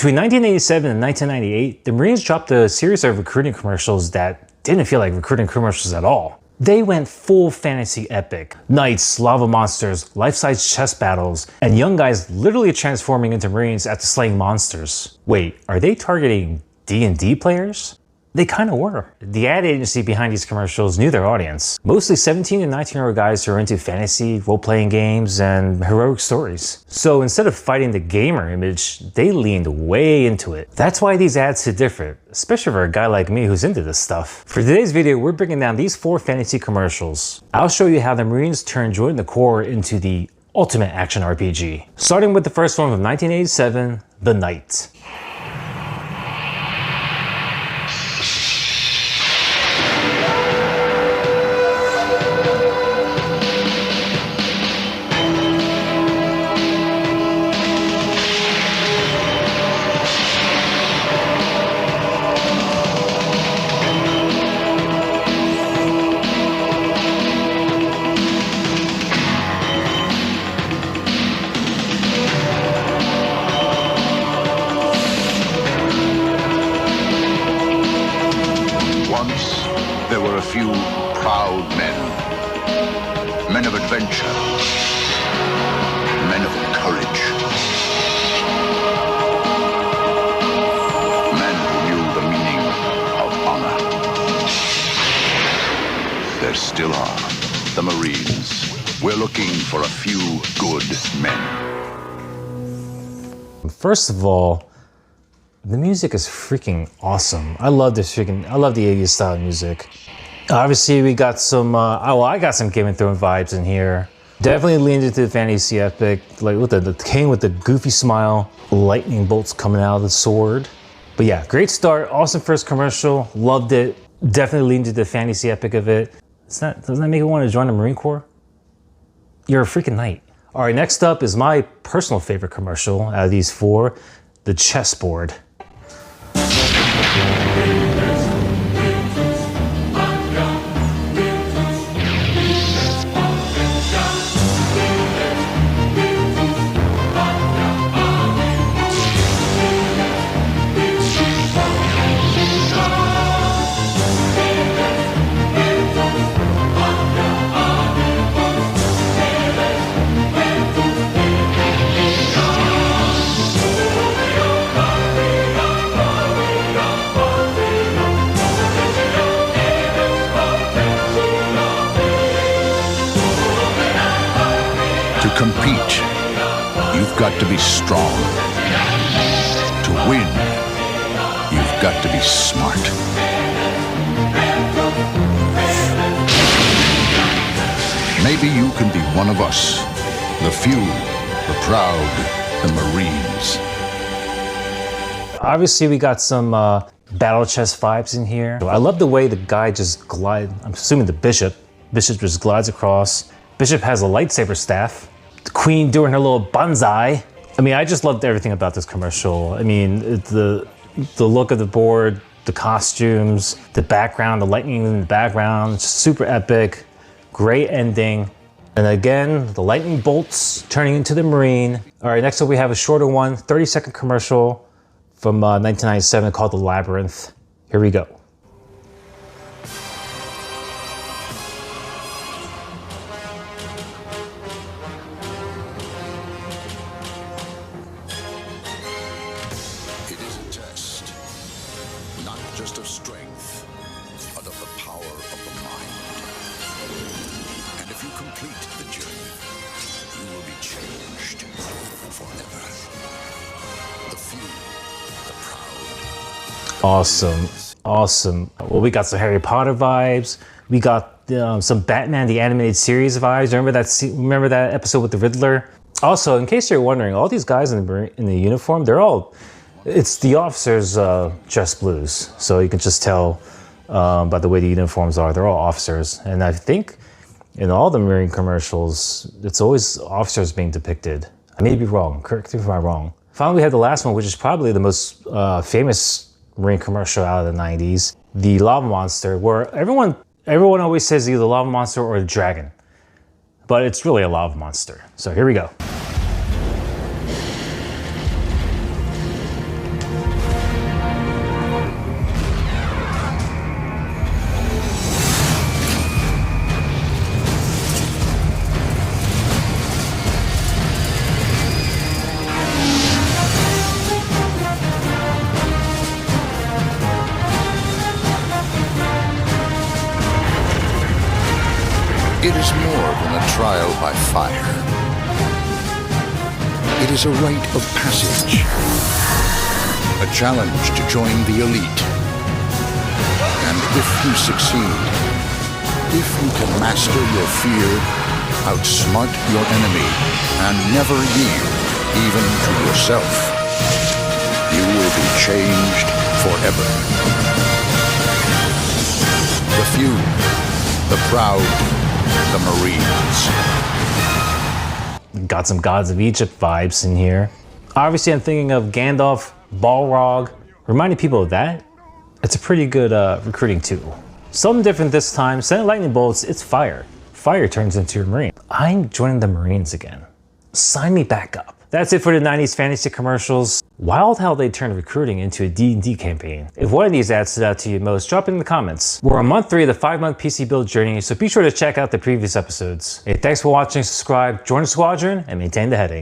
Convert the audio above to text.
Between 1987 and 1998, the Marines dropped a series of recruiting commercials that didn't feel like recruiting commercials at all. They went full fantasy epic. Knights, lava monsters, life-size chess battles, and young guys literally transforming into Marines after slaying monsters. Wait, are they targeting D&D players? They kind of were. The ad agency behind these commercials knew their audience. Mostly 17 and 19-year-old guys who are into fantasy, role-playing games, and heroic stories. So instead of fighting the gamer image, they leaned way into it. That's why these ads hit different, especially for a guy like me who's into this stuff. For today's video, we're breaking down these 4 fantasy commercials. I'll show you how the Marines turned Join the Corps into the ultimate action RPG. Starting with the first one from 1987, The Knight. There were a few proud men of adventure, men of courage, men who knew the meaning of honor. There still are the Marines. We're looking for a few good men. First of all, the music is freaking awesome. I love the 80s style music. Obviously, we got some, I got some Game of Thrones vibes in here. Definitely leaned into the fantasy epic, like with the king with the goofy smile, lightning bolts coming out of the sword. But yeah, great start, awesome first commercial, loved it. Definitely leaned into the fantasy epic of it. Doesn't that make you want to join the Marine Corps? You're a freaking knight. All right, next up is my personal favorite commercial out of these 4, the Chessboard. To compete, you've got to be strong. To win, you've got to be smart. Maybe you can be one of us, the few, the proud, the Marines. Obviously, we got some battle chess vibes in here. I love the way the guy just glides, I'm assuming the bishop just glides across. Bishop has a lightsaber staff. The queen doing her little banzai. I mean, I just loved everything about this commercial. I mean, the look of the board, the costumes, the background, the lightning in the background, super epic, great ending. And again, the lightning bolts turning into the Marine. All right, next up we have a shorter one, 30-second commercial from 1997 called The Labyrinth. Here we go. Not just of strength, but of the power of the mind. And if you complete the journey, you will be changed forever. The few, the proud. Awesome, awesome. Well, we got some Harry Potter vibes. We got some Batman the Animated Series vibes. Remember that episode with the Riddler? Also, in case you're wondering, all these guys in the uniform, it's the officers' dress blues. So you can just tell by the way the uniforms are, they're all officers. And I think in all the Marine commercials, it's always officers being depicted. I may be wrong, correct me if I'm wrong. Finally, we have the last one, which is probably the most famous Marine commercial out of the 90s, the lava monster, where everyone always says either the lava monster or the dragon, but it's really a lava monster. So here we go. It is more than a trial by fire. It is a rite of passage. A challenge to join the elite. And if you succeed, if you can master your fear, outsmart your enemy, and never yield even to yourself, you will be changed forever. The few, the proud, the Marines. Got some Gods of Egypt vibes in here. Obviously, I'm thinking of Gandalf, Balrog. Reminding people of that, it's a pretty good recruiting tool. Something different this time. Instead of lightning bolts, it's fire. Fire turns into a Marine. I'm joining the Marines again. Sign me back up. That's it for the 90s fantasy commercials. Wild how they turned recruiting into a D&D campaign. If one of these ads stood out to you most, drop it in the comments. We're on month 3 of the 5-month PC build journey, so be sure to check out the previous episodes. Hey, thanks for watching, subscribe, join the Squadron, and maintain the heading.